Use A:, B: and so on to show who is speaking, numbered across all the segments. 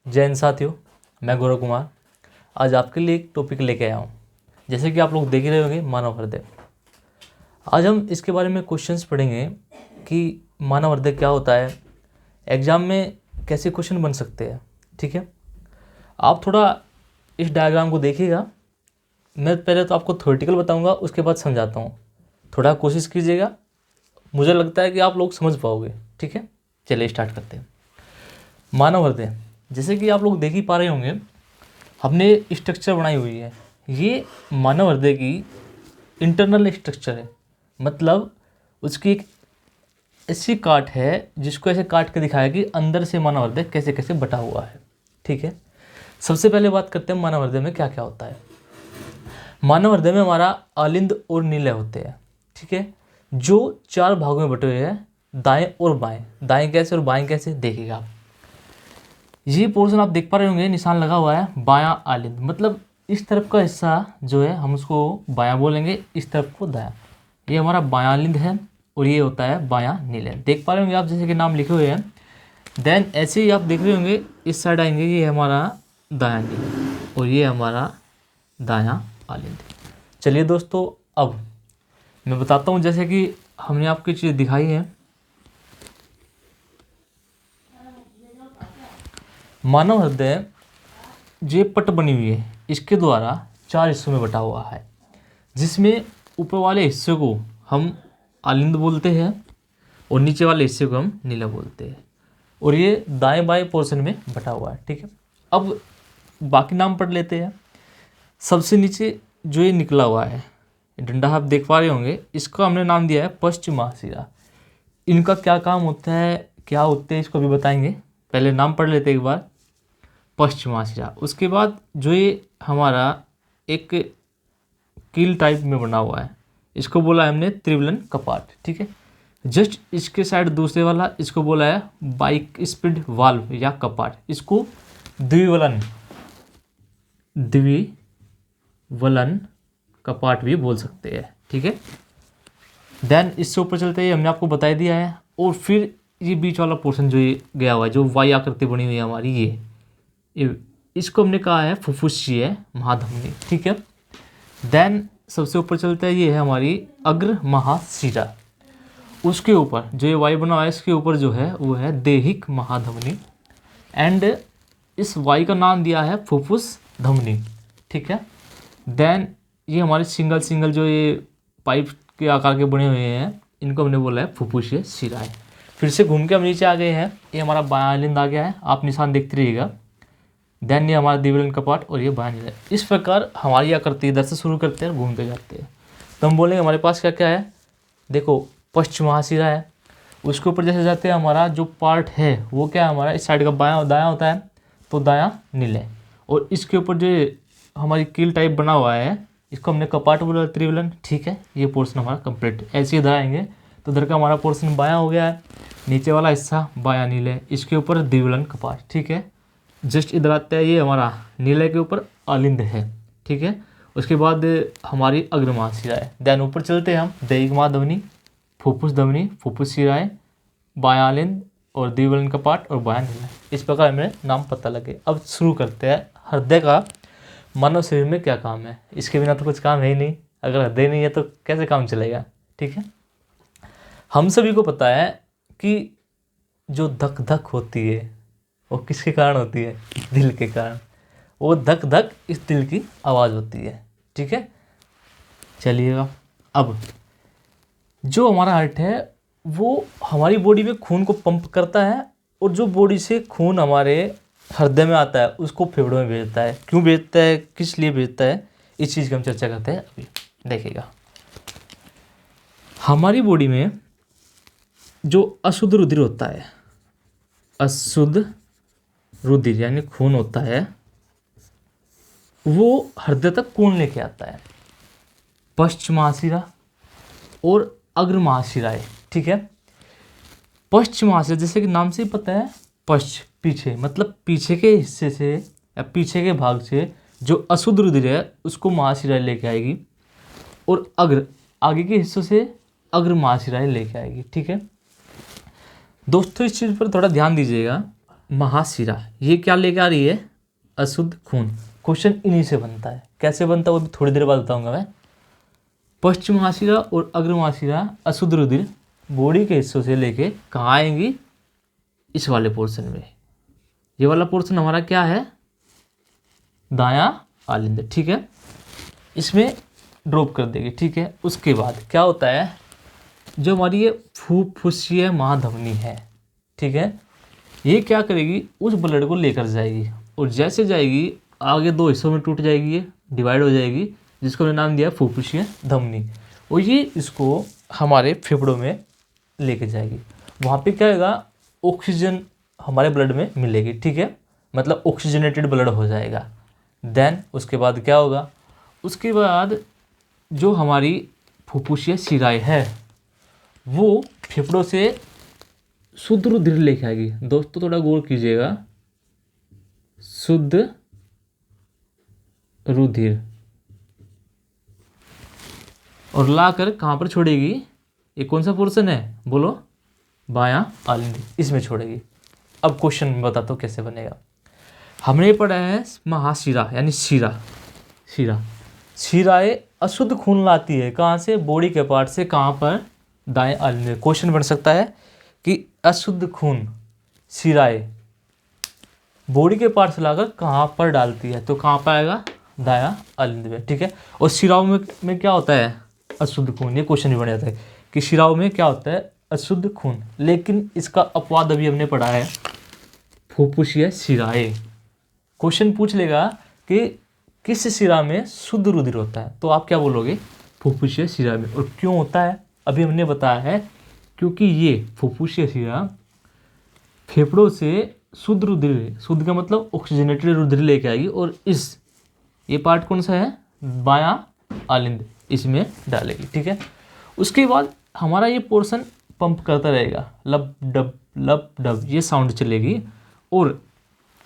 A: जय हिंद साथियों, मैं गौरव कुमार आज आपके लिए एक टॉपिक लेके आया हूँ। जैसे कि आप लोग देख ही रहे होंगे, मानव हृदय। आज हम इसके बारे में क्वेश्चंस पढ़ेंगे कि मानव हृदय क्या होता है, एग्जाम में कैसे क्वेश्चन बन सकते हैं। ठीक है, आप थोड़ा इस डायग्राम को देखिएगा। मैं पहले तो आपको थ्योरेटिकल बताऊंगा, उसके बाद समझाता हूँ। थोड़ा कोशिश कीजिएगा, मुझे लगता है कि आप लोग समझ पाओगे। ठीक है, चलिए स्टार्ट करते हैं। मानव हृदय, जैसे कि आप लोग देख ही पा रहे होंगे, हमने स्ट्रक्चर बनाई हुई है। ये मानव हृदय की इंटरनल स्ट्रक्चर है, मतलब उसकी एक ऐसी काट है जिसको ऐसे काट के दिखाया कि अंदर से मानव हृदय कैसे कैसे बटा हुआ है। ठीक है, सबसे पहले बात करते हैं मानव हृदय में क्या क्या होता है। मानव हृदय में हमारा आलिंद और नीलय होते हैं। ठीक है, जो 4 भागों में बटे हुए हैं, दाएं और बाएं। दाएं कैसे और बाएं कैसे देखिएगा आप। ये पोर्शन आप देख पा रहे होंगे, निशान लगा हुआ है बायां आलिंद, मतलब इस तरफ का हिस्सा जो है हम उसको बायां बोलेंगे, इस तरफ को दायां। ये हमारा बायां आलिंद है और ये होता है बायां नीलय। देख पा रहे होंगे आप, जैसे कि नाम लिखे हुए हैं। देन ऐसे ही आप देख रहे होंगे, इस साइड आएंगे, ये हमारा दायां नीलय और ये हमारा दायां आलिंद। चलिए दोस्तों, अब मैं बताता हूँ, जैसे कि हमने आपकी चीज़ दिखाई है। मानव हृदय जो पट बनी हुई है, इसके द्वारा 4 हिस्सों में बटा हुआ है, जिसमें ऊपर वाले हिस्से को हम आलिंद बोलते हैं और नीचे वाले हिस्से को हम नीला बोलते हैं, और ये दाएं बाएं पोर्शन में बटा हुआ है। ठीक है, अब बाकी नाम पढ़ लेते हैं। सबसे नीचे जो ये निकला हुआ है डंडा, आप देख पा रहे होंगे, इसका हमने नाम दिया है पश्च महाशिरा। इनका क्या काम होता है, क्या होते हैं, इसको भी बताएंगे। पहले नाम पढ़ लेते एक बार, पश्च महाशिरा। उसके बाद जो ये हमारा एक कील टाइप में बना हुआ है, इसको बोला है हमने त्रिवलन कपाट। ठीक है, जस्ट इसके साइड दूसरे वाला, इसको बोला है बाइक स्पीड वाल्व या कपाट। इसको द्विवलन कपाट भी बोल सकते हैं। ठीक है, देन इससे ऊपर चलते हैं, हमने आपको बता दिया है। और फिर ये बीच वाला पोर्शन जो ये गया हुआ है, जो वाई आकृति बनी हुई है हमारी, ये इसको हमने कहा है फुफ्फुसीय महाधमनी। ठीक है, देन सबसे ऊपर चलता है, ये है हमारी अग्र महाशिरा। उसके ऊपर जो ये वाई बना हुआ है, इसके ऊपर जो है वो है देहिक महाधमनी, एंड इस वाई का नाम दिया है फुफ्फुस धमनी। ठीक है, देन ये हमारे सिंगल सिंगल जो ये पाइप के आकार के बने हुए हैं, इनको हमने बोला है फुफ्फुसीय शिराएं। फिर से घूम के हम नीचे आ गए हैं, ये हमारा बायां आलिंद आ गया है, आप निशान देखते रहिएगा। देन ये हमारा द्विवलन कपाट और ये बायां नीलय। इस प्रकार हमारी आकृति इधर से शुरू करते हैं और घूमते जाते हैं। तो हम बोलेंगे हमारे पास क्या क्या है। देखो, पश्च महाशिरा है, उसके ऊपर जैसे जाते हैं हमारा जो पार्ट है वो क्या है, हमारा इस साइड का बायां दायां होता है, तो दायां नीलय। और इसके ऊपर जो हमारी कील टाइप बना हुआ है, इसको हमने कपाट बोला, त्रिवलन। ठीक है, ये पोर्शन हमारा कंप्लीट। ऐसे इधर आएंगे तो इधर का हमारा पोर्शन बायां हो गया है, नीचे वाला हिस्सा बायां नीलय, इसके ऊपर द्विवलन कपाट। ठीक है, जस्ट इधर आता है, ये हमारा नीलय के ऊपर आलिंद है। ठीक है, उसके बाद हमारी अग्र महाशिरा है। देन ऊपर चलते हैं हम, दैहिक महाधमनी, फुफ्फुस धमनी, फुफ्फुस शिराएं, बायां आलिंद और द्विवलन कपाट और बायां नीलय। इस प्रकार हमें नाम पता लगे। अब शुरू करते हैं, हृदय का मानव शरीर में क्या काम है। इसके बिना तो कुछ काम है ही नहीं, अगर हृदय नहीं है तो कैसे काम चलेगा। ठीक है, हम सभी को पता है कि जो धक धक होती है वो किसके कारण होती है, दिल के कारण। वो धक धक इस दिल की आवाज़ होती है। ठीक है, चलिएगा, अब जो हमारा हार्ट है वो हमारी बॉडी में खून को पंप करता है, और जो बॉडी से खून हमारे हृदय में आता है उसको फेफड़ों में भेजता है। क्यों भेजता है, किस लिए भेजता है, इस चीज़ की हम चर्चा करते हैं अभी। देखिएगा, हमारी बॉडी में जो अशुद्ध रुधिर होता है, अशुद्ध रुधिर यानी खून होता है, वो हृदय तक कौन लेके आता है, पश्च महाशिरा और अग्र महाशिराएं। ठीक है, पश्च महाशिरा जैसे कि नाम से ही पता है, पश्च पीछे, मतलब पीछे के हिस्से से या पीछे के भाग से जो अशुद्ध रुधिर है उसको महाशिराएं लेके आएगी, और अग्र आगे के हिस्सों से अग्र महाशिराएं लेके आएगी। ठीक है दोस्तों, इस चीज़ पर थोड़ा ध्यान दीजिएगा। महाशिरा, ये क्या लेके आ रही है? अशुद्ध खून। क्वेश्चन इन्हीं से बनता है। कैसे बनता है वो भी थोड़ी देर बाद बताऊंगा मैं। पश्चिम महाशिरा और अग्र महाशिरा अशुद्ध रुधिर बॉडी के हिस्सों से लेके कहाँ आएंगी? इस वाले पोर्शन में। ये वाला पोर्शन हमारा क्या है? दायां आलिंद, ठीक है। इसमें ड्रॉप कर देगी, ठीक है। उसके बाद क्या होता है, जो हमारी ये फुफ्फुसीय महाधमनी है, ठीक है, ये क्या करेगी? उस ब्लड को लेकर जाएगी और जैसे जाएगी आगे दो हिस्सों में टूट जाएगी, ये डिवाइड हो जाएगी, जिसको हमने नाम दिया फुफ्फुसीय धमनी। और ये इसको हमारे फेफड़ों में लेके जाएगी। वहाँ पे क्या होगा? ऑक्सीजन हमारे ब्लड में मिलेगी, ठीक है, मतलब ऑक्सीजनेटेड ब्लड हो जाएगा। देन उसके बाद क्या होगा? उसके बाद जो हमारी फुफ्फुसीय शिराएं है वो फेफड़ों से शुद्ध रुधिर लेके आएगी। दोस्तों थोड़ा गौर कीजिएगा, शुद्ध रुधिर, और लाकर कहाँ पर छोड़ेगी? ये कौन सा पोर्शन है? बोलो। बायां आलिंद, इसमें छोड़ेगी। अब क्वेश्चन में बताता हूँ कैसे बनेगा। हमने पढ़ा है महाशिरा यानी शिरा। शिराएं अशुद्ध खून लाती है कहाँ से? बॉडी के पार्ट से। कहाँ पर? दाएं आलिंद में। क्वेश्चन बन सकता है कि अशुद्ध खून शिराएं बॉडी के पार्ट से लाकर कहाँ पर डालती है? तो कहाँ पर आएगा? दायां आलिंद में, ठीक है। और शिराओं में क्या होता है? अशुद्ध खून। ये क्वेश्चन भी बन जाता है कि शिराओं में क्या होता है? अशुद्ध खून। लेकिन इसका अपवाद अभी हमने पढ़ा है, फुफ्फुसीय शिराएं। क्वेश्चन पूछ लेगा कि किस शिरा में शुद्ध रुधिर होता है, तो आप क्या बोलोगे? फुफ्फुसीय शिरा में। और क्यों होता है? अभी हमने बताया है, क्योंकि ये फुफ्फुसीय शिरा फेफड़ों से शुद्ध रुधिर, शुद्ध का मतलब ऑक्सीजनेटेड रुधिर लेके आएगी और ये पार्ट कौन सा है? बायां आलिंद, इसमें डालेगी, ठीक है। उसके बाद हमारा ये पोर्शन पंप करता रहेगा, लब डब ये साउंड चलेगी। और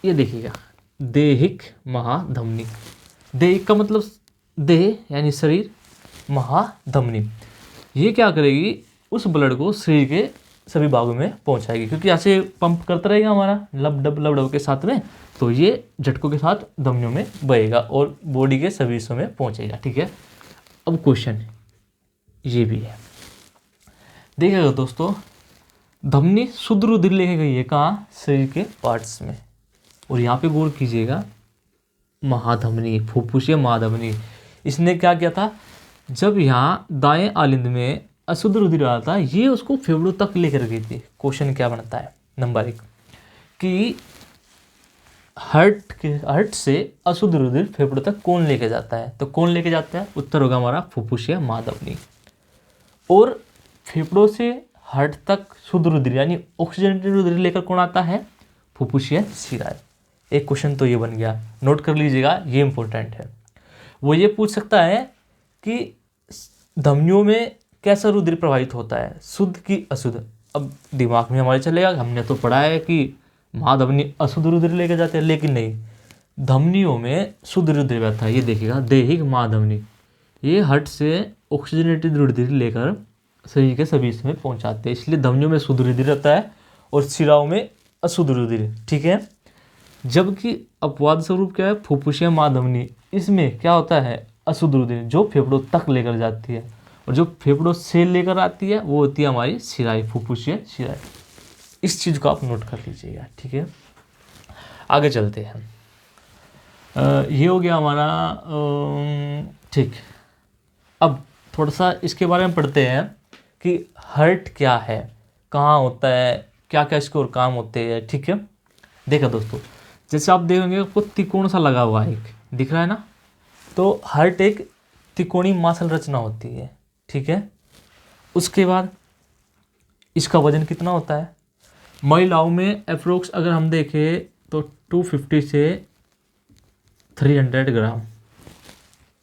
A: ये देखिएगा, देहिक महाधमनी। देहिक का मतलब देह यानी शरीर, महाधमनी ये क्या करेगी? उस ब्लड को शरीर के सभी भागों में पहुंचाएगी, क्योंकि ऐसे पंप करता रहेगा हमारा लब डब के साथ में, तो ये झटकों के साथ धमनियों में बहेगा और बॉडी के सभी हिस्सों में पहुंचेगा, ठीक है। अब क्वेश्चन ये भी है, देखिएगा दोस्तों, धमनी शुद्ध रुधिर लेके गई है कहाँ? शरीर के पार्ट्स में। और यहाँ पे गौर कीजिएगा, महाधमनी, फुफ्फुसीय महाधमनी, इसने क्या किया था? जब यहाँ दाएं आलिंद में अशुद्ध रुधिर आ था, ये उसको फेफड़ों तक लेकर गई थी। क्वेश्चन क्या बनता है? नंबर 1 कि हार्ट से अशुद्ध रुधिर फेफड़ों तक कौन लेके जाता है? तो कौन लेके जाता है? उत्तर होगा हमारा फुफ्फुसीय महाधमनी। और फेफड़ों से हार्ट तक शुद्ध रुधिर यानी ऑक्सीजनेटेड रुधिर लेकर कौन आता है? फुफ्फुसीय शिराएं। एक क्वेश्चन तो ये बन गया, नोट कर लीजिएगा, ये इंपॉर्टेंट है। वो ये पूछ सकता है कि धमनियों में कैसा रुधिर प्रवाहित होता है, शुद्ध की अशुद्ध। अब दिमाग में हमारे चलेगा, हमने तो पढ़ा है कि महाधमनी अशुद्ध रुधिर लेके जाते हैं, लेकिन नहीं, धमनियों में शुद्ध रुधिर बहता है। ये देखिएगा, देहिक महाधमनी, ये हार्ट से ऑक्सीजनेटेड रुधिर लेकर शरीर के सभी हिस्सों में पहुंचाते हैं, इसलिए धमनियों में शुद्ध रुधिर रहता है और शिराओं में अशुद्ध रुधिर, ठीक है। जबकि अपवाद स्वरूप क्या है? फुफ्फुसीय महाधमनी, इसमें क्या होता है? अशुद्ध रुधिर जो फेफड़ों तक लेकर जाती है, और जो फेफड़ों से लेकर आती है वो होती है हमारी शिराएं, फुफ्फुसीय शिराएं। इस चीज़ को आप नोट कर लीजिएगा, ठीक है। आगे चलते हैं। ये हो गया हमारा, ठीक। अब थोड़ा सा इसके बारे में पढ़ते हैं कि हार्ट क्या है, कहाँ होता है, क्या क्या इसके और काम होते हैं, ठीक है। देखा दोस्तों, जैसे आप देखेंगे आपको त्रिकोण सा लगा हुआ है, एक दिख रहा है ना, तो हार्ट एक त्रिकोणीय मांसल रचना होती है, ठीक है। उसके बाद इसका वजन कितना होता है? महिलाओं में अप्रोक्स अगर हम देखें तो 250 से 300 ग्राम,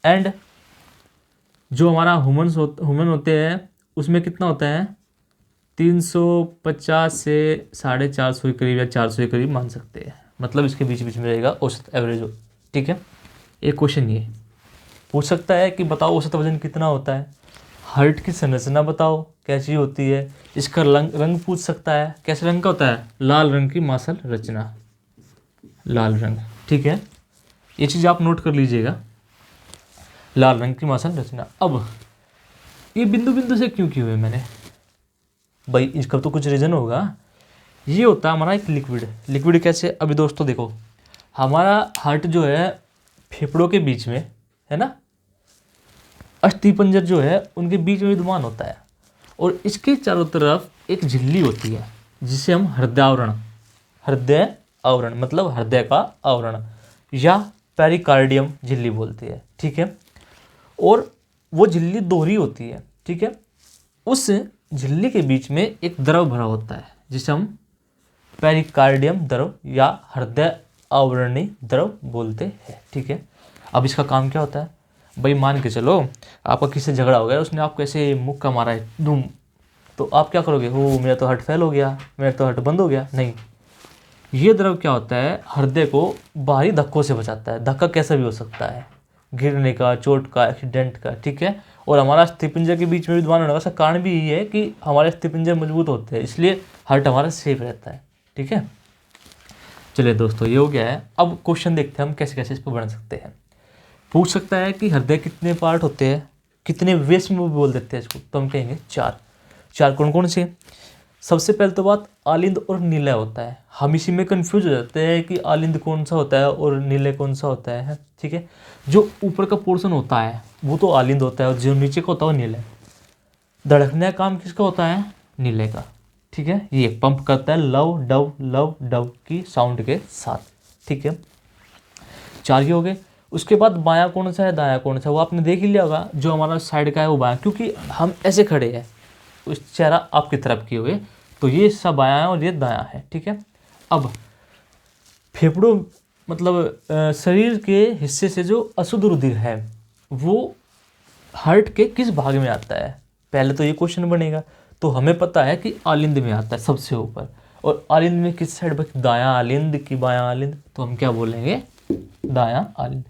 A: एंड जो हमारा ह्यूमन होते हैं उसमें कितना होता है? 350 से 450 के करीब या 400 के करीब मान सकते हैं, मतलब इसके बीच बीच में रहेगा औसत एवरेज, ठीक है। एक क्वेश्चन ये पूछ सकता है कि बताओ औसत वजन कितना होता है? हार्ट की संरचना बताओ कैसी होती है। इसका रंग पूछ सकता है, कैसे रंग का होता है, लाल रंग की मांसल रचना, लाल रंग, ठीक है, ये चीज़ आप नोट कर लीजिएगा, लाल रंग की मांसल रचना। अब ये बिंदु बिंदु से क्यों किए हुए मैंने, भाई इसका तो कुछ रीज़न होगा। ये होता है हमारा एक लिक्विड, लिक्विड कैसे, अभी दोस्तों देखो हमारा हार्ट जो है फेफड़ों के बीच में है ना, अस्थिपंजर जो है उनके बीच में विद्यमान होता है, और इसके चारों तरफ एक झिल्ली होती है जिसे हम हृदय आवरण, हृदय आवरण मतलब हृदय का आवरण या पेरिकार्डियम झिल्ली बोलते हैं, ठीक है। और वो झिल्ली दोहरी होती है, ठीक है। उस झिल्ली के बीच में एक द्रव भरा होता है जिसे हम पेरिकार्डियम द्रव या हृदय आवरणी द्रव बोलते हैं, ठीक है। अब इसका काम क्या होता है, भाई मान के चलो आपका किससे झगड़ा हो गया, उसने आपको ऐसे मुक्का मारा है धूम, तो आप क्या करोगे, हो मेरा तो हार्ट फेल हो गया, मेरा तो हार्ट बंद हो गया, नहीं। ये द्रव क्या होता है, हृदय को बाहरी धक्कों से बचाता है। धक्का कैसा भी हो सकता है, गिरने का, चोट का, एक्सीडेंट का, ठीक है। और हमारा अस्थिपंजर के बीच में विद्यमान होने का कारण भी यही है कि हमारे अस्थिपंजर मजबूत होते हैं, इसलिए हार्ट हमारा सेफ रहता है, ठीक है। चलिए दोस्तों ये हो गया है। अब क्वेश्चन देखते हैं हम कैसे कैसे इसको बना सकते हैं। पूछ सकता है कि हृदय कितने पार्ट होते हैं, कितने वेस में बोल देते हैं इसको, तो हम कहेंगे चार। चार कौन कौन से, सबसे पहले तो बात आलिंद और निलय होता है। हम इसी में कंफ्यूज हो जाते हैं कि आलिंद कौन सा होता है और निलय कौन सा होता है, ठीक है। जो ऊपर का पोर्शन होता है वो तो आलिंद होता है और जो नीचे का होता है वो निलय। धड़कने का काम किसका होता है, निलय का, ठीक है। ये पंप करता है लव डव की साउंड के साथ, ठीक है। चार ही हो गए। उसके बाद बायां कौन सा है, दायां कौन सा है, वो आपने देख ही लिया होगा। जो हमारा साइड का है वो बायां, क्योंकि हम ऐसे खड़े हैं, उस चेहरा आपकी तरफ किए हुए, तो ये हिस्सा बायां है और ये दायां है, ठीक है। अब फेफड़ों मतलब शरीर के हिस्से से जो अशुद्ध रुधिर है वो हार्ट के किस भाग में आता है, पहले तो ये क्वेश्चन बनेगा। तो हमें पता है कि आलिंद में आता है सबसे ऊपर, और आलिंद में किस साइड पर, दायां आलिंद की बायां आलिंद, तो हम क्या बोलेंगे, दायां आलिंद।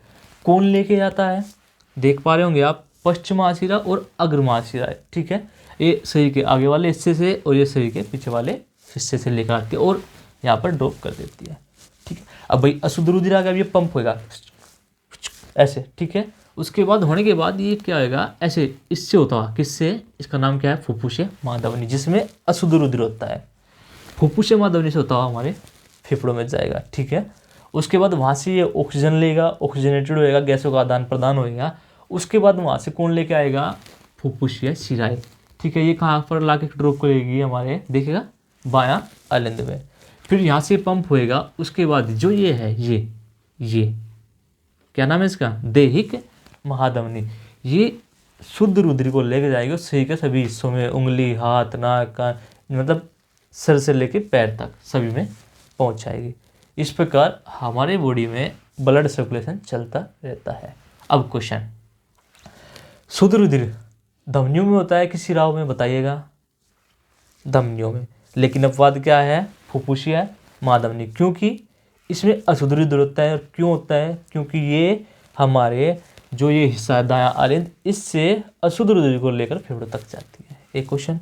A: कौन लेके जाता है, देख पा रहे होंगे आप, पश्चिमाशिरा और अग्रमाशिरा, ठीक है। ये शरीर के आगे वाले हिस्से से और ये शरीर के पीछे वाले हिस्से से लेकर आती है और यहाँ पर ड्रॉप कर देती है, ठीक है। अब भाई अशुद्ध रुधिर आ गया, अब ये पंप होएगा ऐसे, ठीक है। उसके बाद होने के बाद ये क्या होएगा, ऐसे इससे होता है, किससे, इसका नाम क्या है, फुफ्फुसे माधवनी, जिसमें अशुद्ध रुधिर होता है। फुफ्फुसे माधवनी से होता हुआ हमारे फेफड़ों में जाएगा, ठीक है। उसके बाद वहाँ से ये ऑक्सीजन लेगा, ऑक्सीजनेटेड होएगा, गैसों का आदान प्रदान होएगा। उसके बाद वहाँ से कौन लेके आएगा, फुफ्फुसीय शिराएं, ठीक है। ये कहाँ पर ला के ड्रॉप करेगी, हमारे देखिएगा बायां आलिंद में। फिर यहाँ से पंप होएगा। उसके बाद जो ये है, ये क्या नाम है इसका, देहिक महाधमनी, ये शुद्ध रुधिर को लेके जाएगी शरीर के सभी हिस्सों में, उंगली, हाथ, नाक, कान, मतलब सर से लेके पैर तक सभी में पहुँच जाएगी। इस प्रकार हमारे बॉडी में ब्लड सर्कुलेशन चलता रहता है। अब क्वेश्चन, शुद्ध रुधिर धमनियों में होता है कि शिराओं में, बताइएगा, धमनियों में। लेकिन अपवाद क्या है, फुफ्फुसीय माधवनी, क्योंकि इसमें अशुद्ध रुधिर होता है। और क्यों होता है, क्योंकि ये हमारे जो ये हिस्सा है दायां आलिंद, इससे अशुद्ध रुधिर को लेकर फेफड़ों तक जाती है। एक क्वेश्चन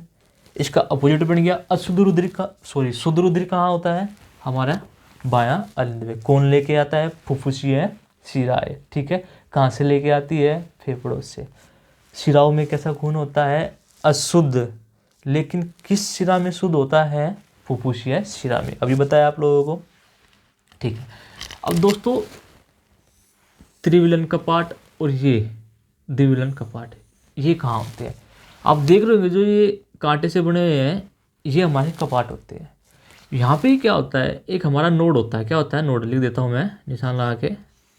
A: इसका अपोजिट बन गया, अशुद्ध रुधिर का, सॉरी, शुद्ध रुधिर कहाँ होता है, हमारा बायां आलिंद में। कौन लेके आता है, फुफ्फुसीय शिराएं, ठीक है। कहाँ से लेके आती है, फेफड़ों से। शिराओं में कैसा खून होता है, अशुद्ध, लेकिन किस शिरा में शुद्ध होता है, फुफ्फुसीय शिरा में, अभी बताया आप लोगों को, ठीक है। अब दोस्तों त्रिविलन कपाट और ये द्विविलन कपाट, ये कहाँ होते हैं, आप देख रहे होंगे जो ये कांटे से बने हुए हैं, ये हमारे कपाट होते हैं। यहाँ पे क्या होता है, एक हमारा नोड होता है, क्या होता है, नोड, लिख देता हूँ मैं निशान लगा के,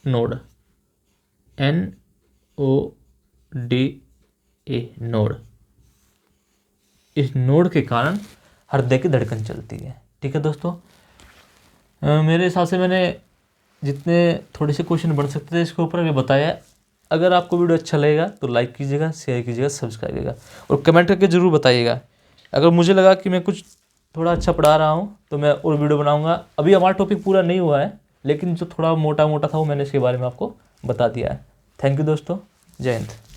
A: नोड, NODA, नोड। इस नोड के कारण हृदय की धड़कन चलती है, ठीक है दोस्तों। मेरे हिसाब से मैंने जितने थोड़े से क्वेश्चन बन सकते थे इसके ऊपर अभी बताया। अगर आपको वीडियो अच्छा लगेगा तो लाइक कीजिएगा, शेयर कीजिएगा, सब्सक्राइब कीजिएगा और कमेंट करके ज़रूर बताइएगा। अगर मुझे लगा कि मैं कुछ थोड़ा अच्छा पढ़ा रहा हूँ तो मैं और वीडियो बनाऊँगा। अभी हमारा टॉपिक पूरा नहीं हुआ है, लेकिन जो थोड़ा मोटा मोटा था वो मैंने इसके बारे में आपको बता दिया है। थैंक यू दोस्तों, जय हिंद।